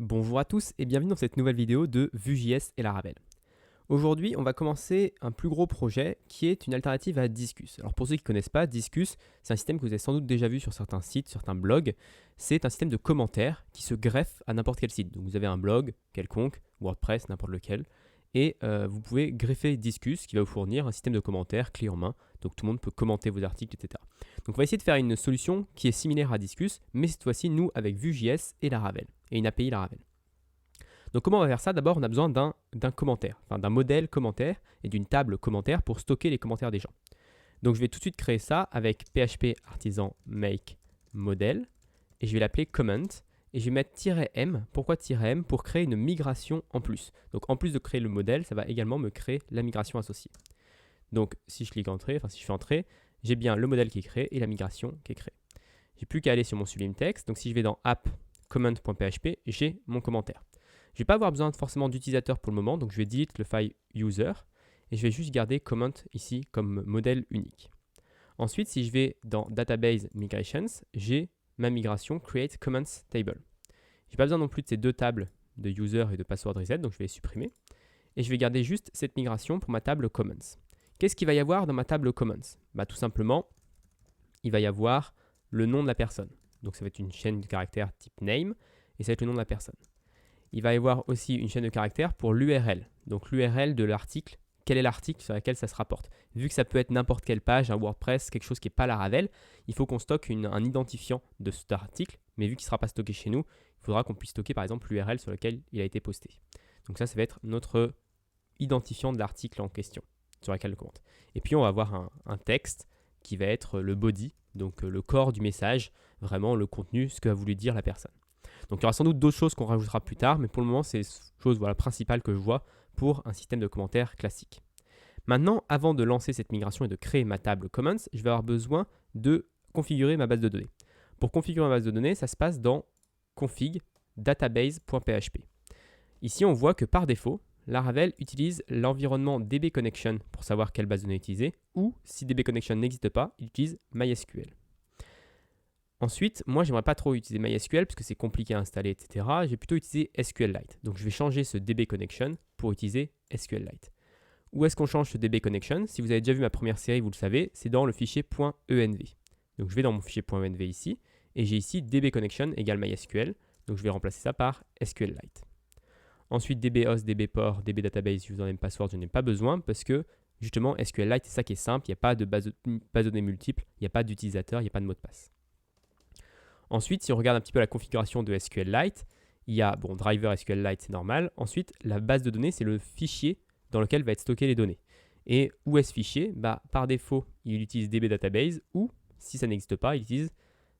Bonjour à tous et bienvenue dans cette nouvelle vidéo de Vue.js et Laravel. Aujourd'hui, on va commencer un plus gros projet qui est une alternative à Disqus. Alors pour ceux qui ne connaissent pas, Disqus, c'est un système que vous avez sans doute déjà vu sur certains sites, certains blogs. C'est un système de commentaires qui se greffe à n'importe quel site. Donc vous avez un blog quelconque, WordPress, n'importe lequel, et vous pouvez greffer Disqus qui va vous fournir un système de commentaires clé en main. Donc tout le monde peut commenter vos articles, etc. Donc on va essayer de faire une solution qui est similaire à Disqus, mais cette fois-ci, nous, avec Vue.js et Laravel, et une API Laravel. Donc comment on va faire ça? D'abord, on a besoin d'un commentaire, enfin d'un modèle commentaire et d'une table commentaire pour stocker les commentaires des gens. Donc je vais tout de suite créer ça avec PHP artisan make model et je vais l'appeler comment et je vais mettre "-m". Pourquoi "-m"? Pour créer une migration en plus. Donc en plus de créer le modèle, ça va également me créer la migration associée. Donc si je clique entrée, enfin si je fais entrée, j'ai bien le modèle qui est créé et la migration qui est créée. J'ai plus qu'à aller sur mon Sublime Text. Donc si je vais dans app comment.php, j'ai mon commentaire. Je ne vais pas avoir besoin forcément d'utilisateur pour le moment, donc je vais delete le file user et je vais juste garder comment ici comme modèle unique. Ensuite, si je vais dans database migrations, j'ai ma migration create comments table. Je n'ai pas besoin non plus de ces deux tables de user et de password reset, donc je vais les supprimer. Et je vais garder juste cette migration pour ma table comments. Qu'est-ce qu'il va y avoir dans ma table comments? Tout simplement, il va y avoir le nom de la personne. Donc ça va être une chaîne de caractères type name et ça va être le nom de la personne. Il va y avoir aussi une chaîne de caractères pour l'URL. Donc l'URL de l'article, quel est l'article sur lequel ça se rapporte. Vu que ça peut être n'importe quelle page, un WordPress, quelque chose qui n'est pas Laravel, il faut qu'on stocke un identifiant de cet article, mais vu qu'il ne sera pas stocké chez nous, il faudra qu'on puisse stocker par exemple l'URL sur lequel il a été posté. Donc ça va être notre identifiant de l'article en question, sur lequel on commente. Et puis on va avoir un texte qui va être le body, donc le corps du message, vraiment le contenu, ce que va voulu dire la personne. Donc il y aura sans doute d'autres choses qu'on rajoutera plus tard, mais pour le moment, c'est les choses principales que je vois pour un système de commentaires classique. Maintenant, avant de lancer cette migration et de créer ma table comments, je vais avoir besoin de configurer ma base de données. Pour configurer ma base de données, ça se passe dans config database.php. Ici, on voit que par défaut, Laravel utilise l'environnement dbconnection pour savoir quelle base de données utiliser, ou si dbconnection n'existe pas, il utilise MySQL. Ensuite, moi, j'aimerais pas trop utiliser MySQL parce que c'est compliqué à installer, etc. Je vais plutôt utiliser SQLite. Donc, je vais changer ce dbconnection pour utiliser SQLite. Où est-ce qu'on change ce dbconnection? Si vous avez déjà vu ma première série, vous le savez, c'est dans le fichier .env. Donc, je vais dans mon fichier .env ici, et j'ai ici dbconnection égale MySQL. Donc, je vais remplacer ça par SQLite. Ensuite, dbhost, dbport, dbdatabase, username, password, je n'ai pas besoin parce que, justement, SQLite, c'est ça qui est simple. Il n'y a pas de base de données multiples, il n'y a pas d'utilisateur, il n'y a pas de mot de passe. Ensuite, si on regarde un petit peu la configuration de SQLite, il y a driver SQLite, c'est normal. Ensuite, la base de données, c'est le fichier dans lequel va être stocké les données. Et où est ce fichier? Par défaut, il utilise dbdatabase ou, si ça n'existe pas, il utilise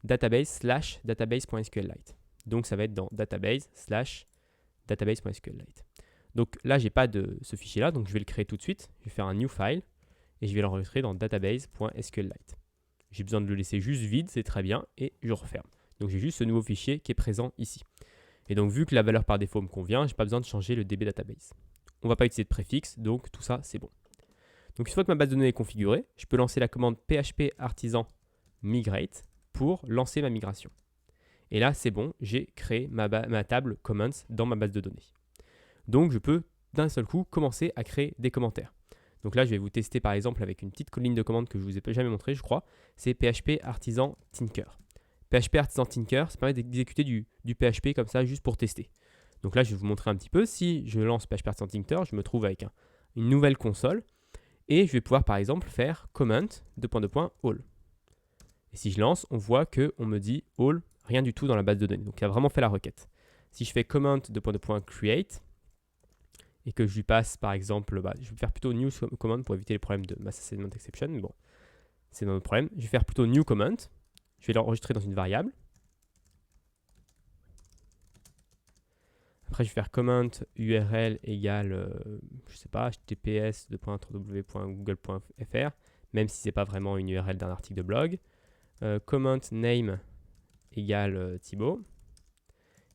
database/database.sqlite. Donc, ça va être dans database/database.sqlite. Donc là, je n'ai pas de ce fichier-là, donc je vais le créer tout de suite. Je vais faire un new file et je vais l'enregistrer dans database.sqlite. J'ai besoin de le laisser juste vide, c'est très bien, et je referme. Donc j'ai juste ce nouveau fichier qui est présent ici. Et donc vu que la valeur par défaut me convient, je n'ai pas besoin de changer le db database. On ne va pas utiliser de préfixe, donc tout ça c'est bon. Donc une fois que ma base de données est configurée, je peux lancer la commande php artisan migrate pour lancer ma migration. Et là c'est bon, j'ai créé ma table comments dans ma base de données. Donc je peux d'un seul coup commencer à créer des commentaires. Donc là, je vais vous tester par exemple avec une petite ligne de commande que je ne vous ai jamais montré, je crois. C'est PHP artisan tinker. PHP artisan tinker, ça permet d'exécuter du PHP comme ça juste pour tester. Donc là, je vais vous montrer un petit peu. Si je lance PHP artisan tinker, je me trouve avec une nouvelle console et je vais pouvoir par exemple faire comment all. Et si je lance, on voit qu'on me dit all, rien du tout dans la base de données. Donc il a vraiment fait la requête. Si je fais comment create, et que je lui passe par exemple, je vais faire plutôt new command pour éviter les problèmes de mass assignment exception, mais bon, c'est dans notre problème. Je vais faire plutôt new command, je vais l'enregistrer dans une variable. Après, je vais faire comment URL égale, je sais pas, https://w.google.fr, même si c'est pas vraiment une URL d'un article de blog. Comment name égale Thibaut,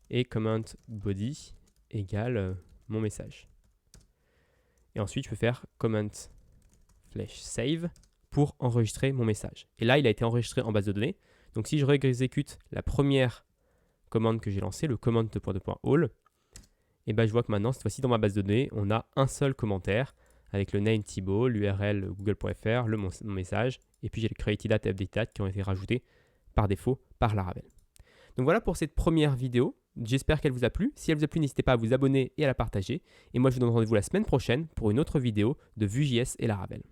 et comment body égale mon message. Et ensuite, je peux faire comment /save pour enregistrer mon message. Et là, il a été enregistré en base de données. Donc, si je réexécute la première commande que j'ai lancée, le command.all, et ben je vois que maintenant, cette fois-ci, dans ma base de données, on a un seul commentaire avec le name Thibaut, l'URL google.fr, mon message, et puis j'ai le created at updated qui ont été rajoutés par défaut par Laravel. Donc voilà pour cette première vidéo. J'espère qu'elle vous a plu. Si elle vous a plu, n'hésitez pas à vous abonner et à la partager. Et moi, je vous donne rendez-vous la semaine prochaine pour une autre vidéo de Vue.js et Laravel.